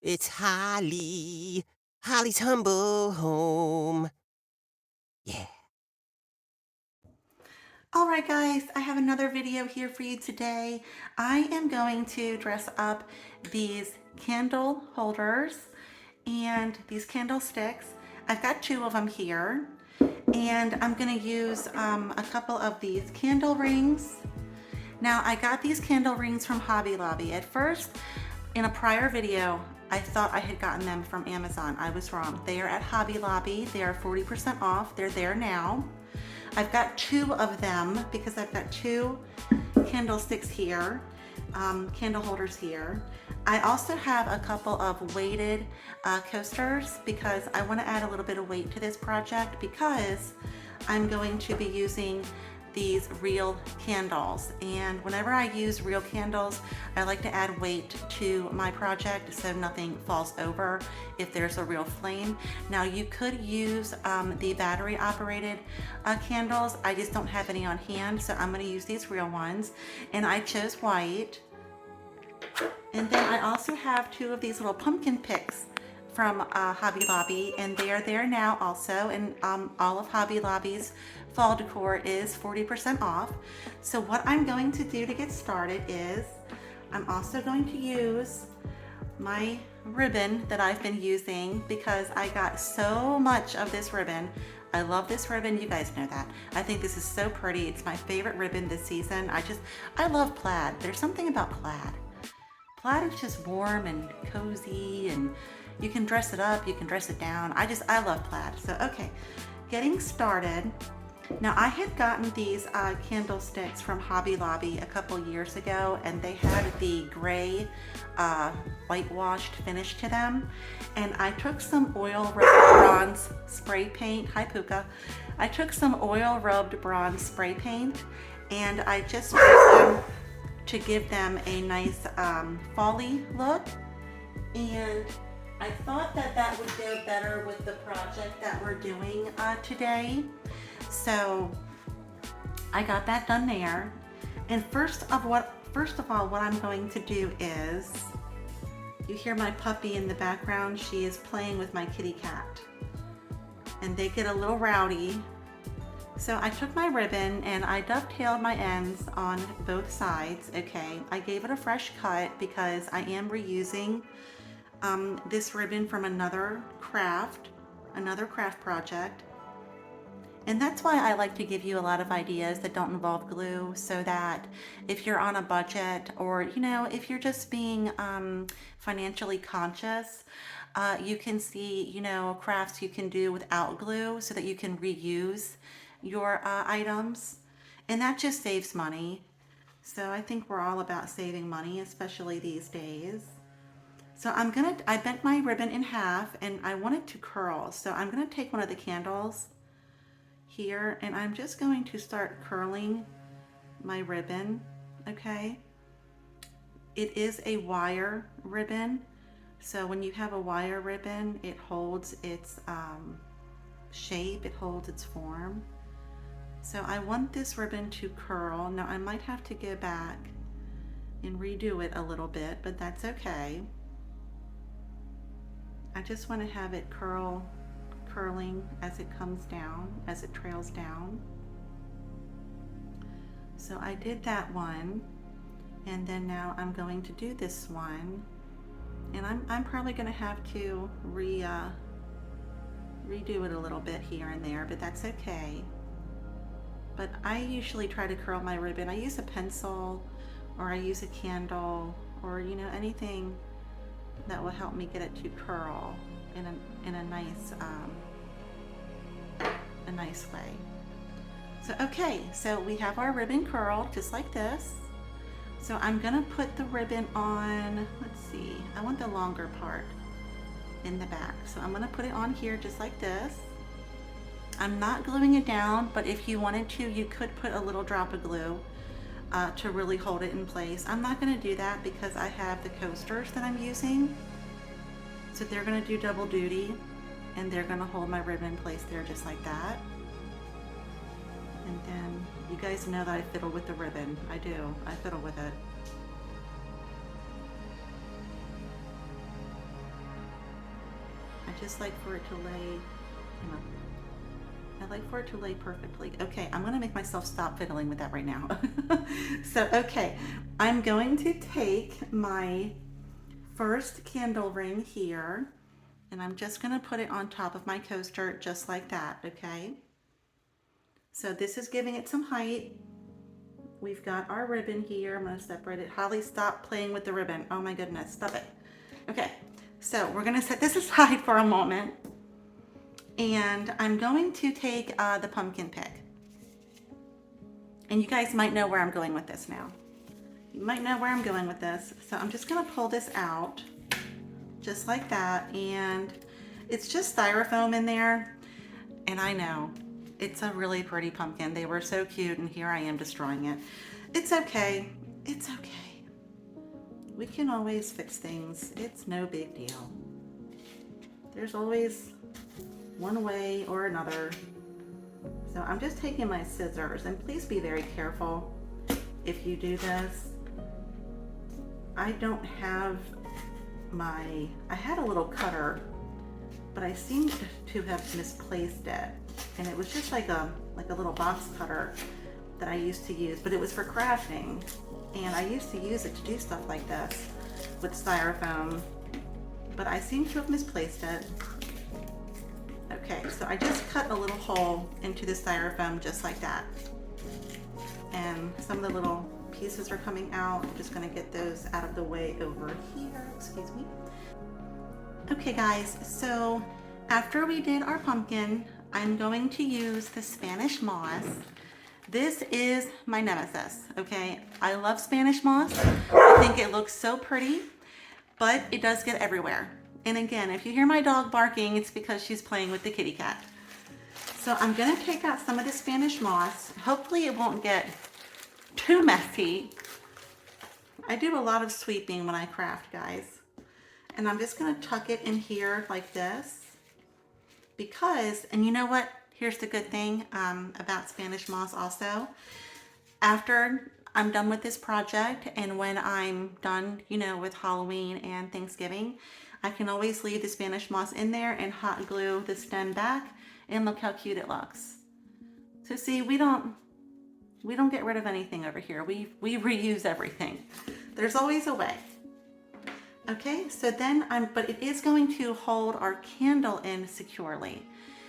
It's Holly. Holly's humble home. Yeah. All right, guys, I have another video here for you today. I am going to dress up these candle holders and these candlesticks. I've got two of them here, and I'm going to use a couple of these candle rings. Now, I got these candle rings from Hobby Lobby. At first, in a prior video, I thought I had gotten them from Amazon. I was wrong. They are at Hobby Lobby. They are 40% off. They're there now. I've got two of them because I've got two candlesticks here, candle holders here. I also have a couple of weighted coasters because I want to add a little bit of weight to this project because I'm going to be using these real candles, and whenever I use real candles I like to add weight to my project so nothing falls over if there's a real flame. Now you could use the battery operated candles. I just don't have any on hand, so I'm going to use these real ones, and I chose white. And then I also have two of these little pumpkin picks from Hobby Lobby, and they are there now also, and all of Hobby Lobby's fall decor is 40% off. So what I'm going to do to get started is I'm also going to use my ribbon that I've been using because I got so much of this ribbon. I love this ribbon, you guys know that. I think this is so pretty. It's my favorite ribbon this season. I love plaid. There's something about plaid. Plaid is just warm and cozy, and you can dress it up, you can dress it down. I love plaid. So, okay, getting started. Now, I had gotten these candlesticks from Hobby Lobby a couple years ago, and they had the gray whitewashed finish to them. And I took some oil rubbed bronze spray paint. Hi, Puka. I took some oil rubbed bronze spray paint, and I just used them to give them a nice fall-y look, and I thought that that would go better with the project that we're doing today. So I got that done there. And first of all, what I'm going to do is, you hear my puppy in the background. She is playing with my kitty cat, and they get a little rowdy. So I took my ribbon and I dovetailed my ends on both sides. Okay, I gave it a fresh cut because I am reusing this ribbon from another craft project. And that's why I like to give you a lot of ideas that don't involve glue, so that if you're on a budget, or if you're just being financially conscious, you can see crafts you can do without glue so that you can reuse your items, and that just saves money. So I think we're all about saving money, especially these days. So I bent my ribbon in half and I want it to curl. So I'm gonna take one of the candles here and I'm just going to start curling my ribbon, okay? It is a wire ribbon. So when you have a wire ribbon, it holds its shape, it holds its form. So I want this ribbon to curl. Now I might have to go back and redo it a little bit, but that's okay. I just want to have it curling as it comes down, as it trails down. So I did that one, and then now I'm going to do this one, and I'm probably going to have to redo it a little bit here and there, but that's okay. But I usually try to curl my ribbon. I use a pencil, or I use a candle, or anything that will help me get it to curl in a nice way. So okay, so we have our ribbon curled just like this. So I'm gonna put the ribbon on, let's see, I want the longer part in the back. So I'm gonna put it on here just like this. I'm not gluing it down, but if you wanted to, you could put a little drop of glue to really hold it in place. I'm not going to do that because I have the coasters that I'm using. So they're going to do double duty, and they're going to hold my ribbon in place there just like that. And then you guys know that I fiddle with the ribbon. I do. I fiddle with it. I just like for it to lay, I like for it to lay perfectly. Okay, I'm gonna make myself stop fiddling with that right now. So, okay, I'm going to take my first candle ring here, and I'm just gonna put it on top of my coaster just like that, okay? So this is giving it some height. We've got our ribbon here. I'm gonna separate it. Holly, stop playing with the ribbon. Oh my goodness, stop it. Okay, so we're gonna set this aside for a moment. And I'm going to take the pumpkin pick. And you guys might know where I'm going with this now. You might know where I'm going with this. So I'm just gonna pull this out just like that. And it's just styrofoam in there. And I know, it's a really pretty pumpkin. They were so cute and here I am destroying it. It's okay, it's okay. We can always fix things. It's no big deal. There's always one way or another. So I'm just taking my scissors, and please be very careful if you do this. I don't have I had a little cutter, but I seem to have misplaced it. And it was just like a little box cutter that I used to use, but it was for crafting. And I used to use it to do stuff like this with styrofoam, but I seem to have misplaced it. Okay, so I just cut a little hole into the styrofoam just like that. And some of the little pieces are coming out. I'm just gonna get those out of the way over here, excuse me. Okay guys, so after we did our pumpkin, I'm going to use the Spanish moss. This is my nemesis, okay? I love Spanish moss. I think it looks so pretty, but it does get everywhere. And again, if you hear my dog barking, it's because she's playing with the kitty cat. So I'm gonna take out some of the Spanish moss. Hopefully it won't get too messy. I do a lot of sweeping when I craft, guys. And I'm just gonna tuck it in here like this. Because, and you know what? Here's the good thing about Spanish moss also. After I'm done with this project and when I'm done, you know, with Halloween and Thanksgiving, I can always leave the Spanish moss in there and hot glue the stem back, and look how cute it looks. So see, we don't get rid of anything over here. We reuse everything. There's always a way. Okay, so then but it is going to hold our candle in securely.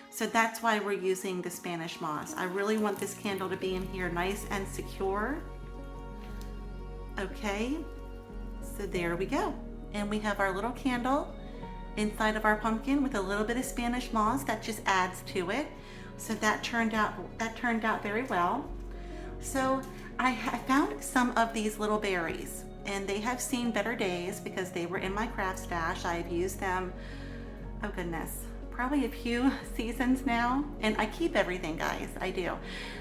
So that's why we're using the Spanish moss. I really want this candle to be in here nice and secure. Okay, so there we go. And we have our little candle inside of our pumpkin with a little bit of Spanish moss that just adds to it. So that turned out very well. So I found some of these little berries, and they have seen better days because they were in my craft stash. I've used them, oh goodness, probably a few seasons now, and I keep everything, guys. I do.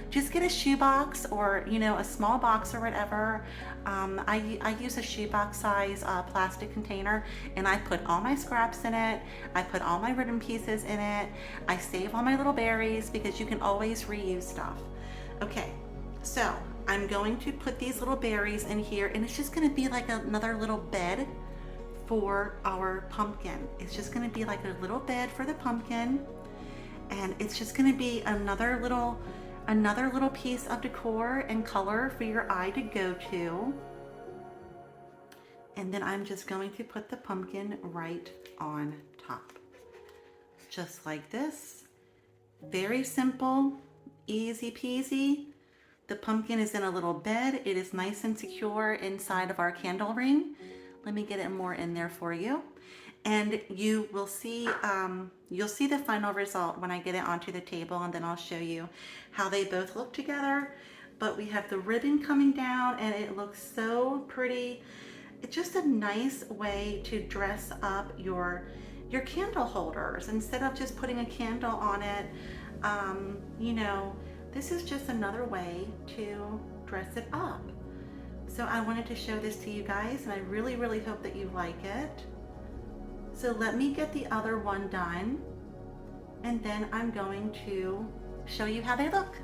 Just get a shoebox or, you know, a small box or whatever. I use a shoebox size plastic container, and I put all my scraps in it. I put all my ribbon pieces in it. I save all my little berries because you can always reuse stuff. Okay, so I'm going to put these little berries in here, and it's just going to be like another little bed for our pumpkin. It's just going to be like a little bed for the pumpkin, and it's just going to be another little piece of decor and color for your eye to go to. And then I'm just going to put the pumpkin right on top, just like this. Very simple, easy peasy. The pumpkin is in a little bed. It is nice and secure inside of our candle ring. Let me get it more in there for you. And you will see, you'll see the final result when I get it onto the table, and then I'll show you how they both look together. But we have the ribbon coming down, and it looks so pretty. It's just a nice way to dress up your candle holders. Instead of just putting a candle on it, you know, this is just another way to dress it up. So I wanted to show this to you guys, and I really, really hope that you like it. So let me get the other one done, and then I'm going to show you how they look.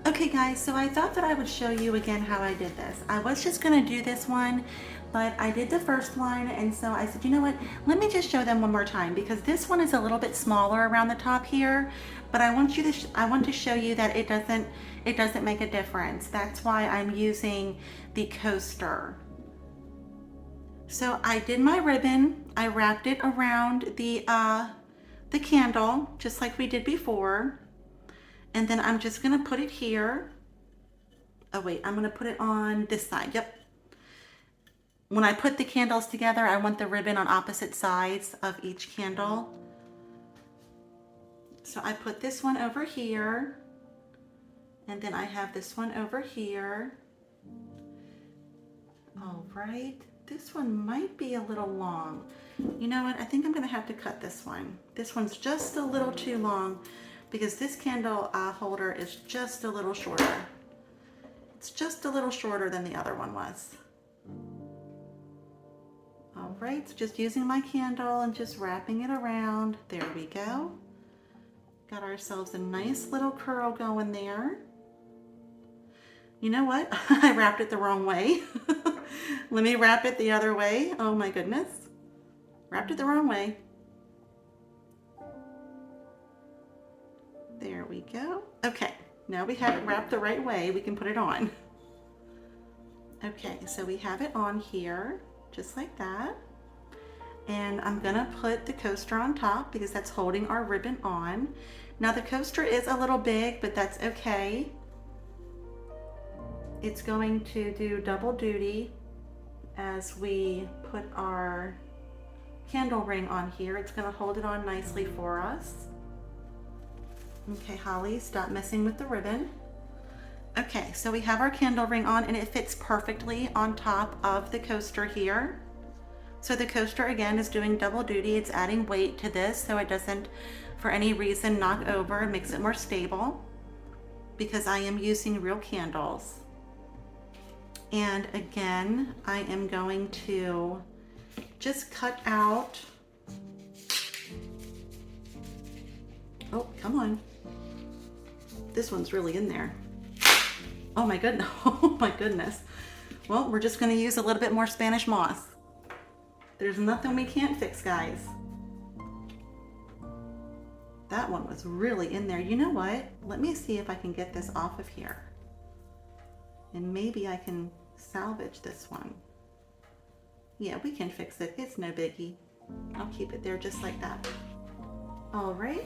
Okay guys, so I thought that I would show you again how I did this. I was just gonna do this one, but I did the first one, and so I said, you know what, let me just show them one more time, because this one is a little bit smaller around the top here, but I want to show you that it doesn't make a difference. That's why I'm using the coaster. So I did my ribbon, I wrapped it around the candle, just like we did before. And then I'm just gonna put it here. Oh wait, I'm gonna put it on this side, yep. When I put the candles together, I want the ribbon on opposite sides of each candle. So I put this one over here, and then I have this one over here. All right, this one might be a little long. You know what, I think I'm gonna have to cut this one. This one's just a little too long because this candle holder is just a little shorter. It's just a little shorter than the other one was. All right, so just using my candle and just wrapping it around. There we go. Got ourselves a nice little curl going there. You know what? I wrapped it the wrong way. Let me wrap it the other way. Oh my goodness. Wrapped it the wrong way. There we go. Okay, now we have it wrapped the right way. We can put it on. Okay, so we have it on here, just like that. And I'm gonna put the coaster on top because that's holding our ribbon on. Now the coaster is a little big, but that's okay. It's going to do double duty as we put our candle ring on here. It's gonna hold it on nicely for us. Okay, Holly, stop messing with the ribbon. Okay, so we have our candle ring on and it fits perfectly on top of the coaster here. So the coaster again is doing double duty. It's adding weight to this so it doesn't for any reason knock over and makes it more stable because I am using real candles. And again, I am going to just cut out. Oh, come on. This one's really in there. Oh my goodness. Oh my goodness. Well, we're just going to use a little bit more Spanish moss. There's nothing we can't fix, guys. That one was really in there. You know what? Let me see if I can get this off of here. And maybe I can salvage this one. Yeah, we can fix it. It's no biggie. I'll keep it there just like that. All right.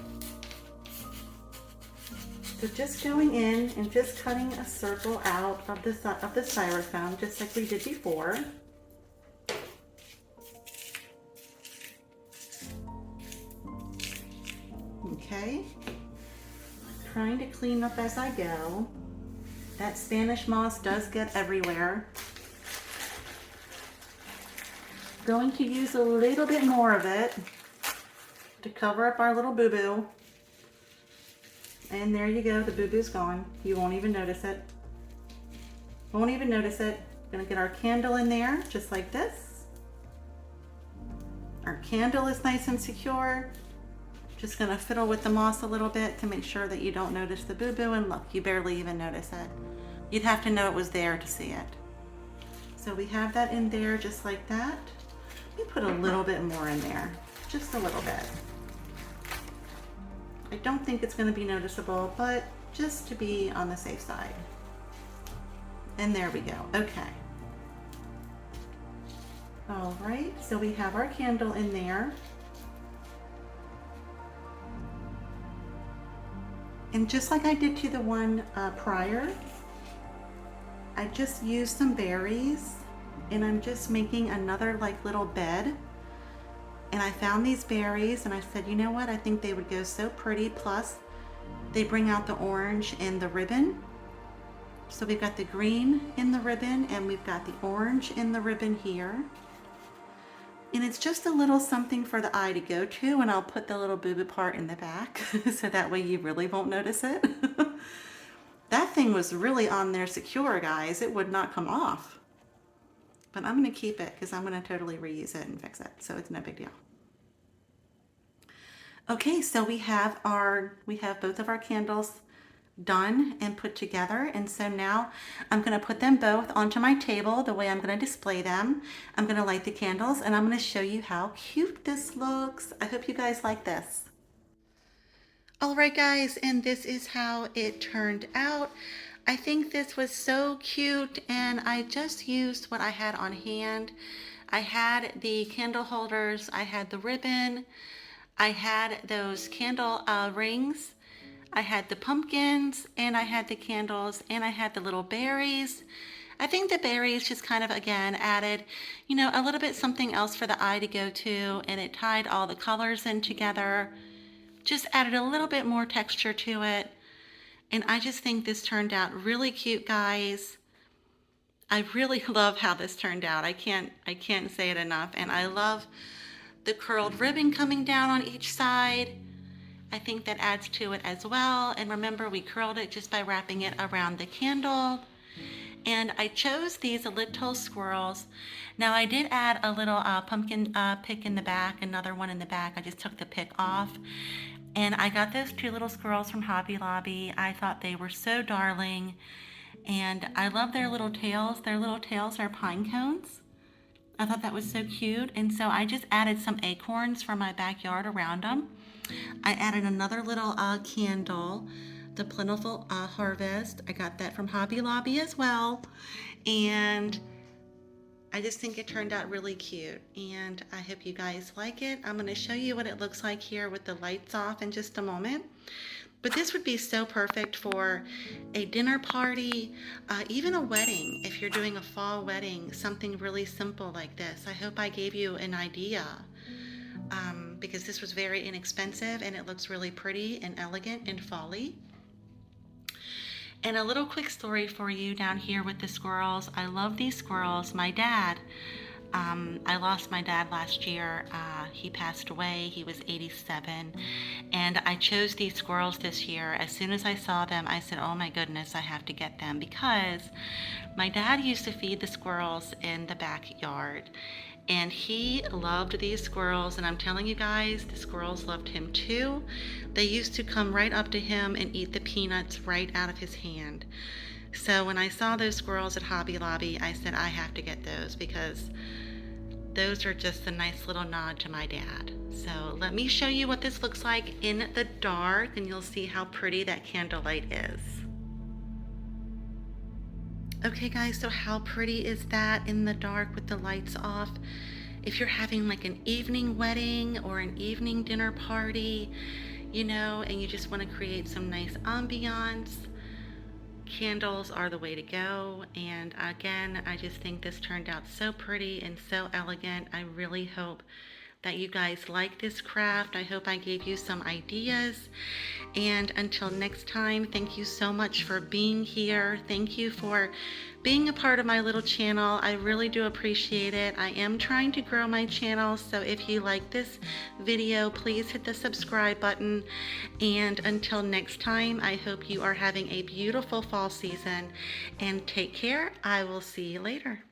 So just going in and just cutting a circle out of the styrofoam, just like we did before. Okay. Trying to clean up as I go. That Spanish moss does get everywhere. Going to use a little bit more of it to cover up our little boo-boo. And there you go, the boo-boo's gone. You won't even notice it. Won't even notice it. Gonna get our candle in there, just like this. Our candle is nice and secure. Just gonna fiddle with the moss a little bit to make sure that you don't notice the boo-boo, and look, you barely even notice it. You'd have to know it was there to see it. So we have that in there just like that. We put a little bit more in there, just a little bit. I don't think it's going to be noticeable, but just to be on the safe side. And there we go. Okay. All right, so we have our candle in there. And just like I did to the one prior, I just used some berries and I'm just making another like little bed. And I found these berries and I said, you know what? I think they would go so pretty. Plus they bring out the orange in the ribbon. So we've got the green in the ribbon and we've got the orange in the ribbon here. And it's just a little something for the eye to go to, and I'll put the little boo-boo part in the back so that way you really won't notice it. That thing was really on there secure, guys. It would not come off. But I'm going to keep it because I'm going to totally reuse it and fix it. So it's no big deal. Okay, so we have both of our candles done and put together. And so now I'm going to put them both onto my table the way I'm going to display them. I'm going to light the candles and I'm going to show you how cute this looks. I hope you guys like this. All right, guys, and this is how it turned out. I think this was so cute, and I just used what I had on hand. I had the candle holders, I had the ribbon, I had those candle rings, I had the pumpkins, and I had the candles, and I had the little berries. I think the berries just kind of, again, added, a little bit something else for the eye to go to, and it tied all the colors in together. Just added a little bit more texture to it. And I just think this turned out really cute, guys. I really love how this turned out. I can't say it enough. And I love the curled ribbon coming down on each side. I think that adds to it as well. And remember, we curled it just by wrapping it around the candle. And I chose these little squirrels. Now I did add a little pumpkin pick in the back, another one in the back. I just took the pick off. And I got those two little squirrels from Hobby Lobby. I thought they were so darling. And I love their little tails. Their little tails are pine cones. I thought that was so cute. And so I just added some acorns from my backyard around them. I added another little candle, the Plentiful Harvest. I got that from Hobby Lobby as well. And I just think it turned out really cute, and I hope you guys like it. I'm going to show you what it looks like here with the lights off in just a moment. But this would be so perfect for a dinner party, even a wedding. If you're doing a fall wedding, something really simple like this. I hope I gave you an idea, because this was very inexpensive and it looks really pretty and elegant and fall-y. And a little quick story for you down here with the squirrels. I love these squirrels. My dad, I lost my dad last year. He passed away. He was 87. And I chose these squirrels this year. As soon as I saw them, I said, oh my goodness, I have to get them, because my dad used to feed the squirrels in the backyard. And he loved these squirrels, and I'm telling you guys, the squirrels loved him too. They used to come right up to him and eat the peanuts right out of his hand. So when I saw those squirrels at Hobby Lobby, I said I have to get those, because those are just a nice little nod to my dad. So let me show you what this looks like in the dark, and you'll see how pretty that candlelight is. Okay guys, so how pretty is that in the dark with the lights off? If you're having like an evening wedding or an evening dinner party, and you just want to create some nice ambiance, candles are the way to go. And again, I just think this turned out so pretty and so elegant. I really hope that you guys like this craft. I hope I gave you some ideas. And until next time, thank you so much for being here. Thank you for being a part of my little channel. I really do appreciate it. I am trying to grow my channel, so if you like this video, please hit the subscribe button. And until next time, I hope you are having a beautiful fall season, and take care. I will see you later.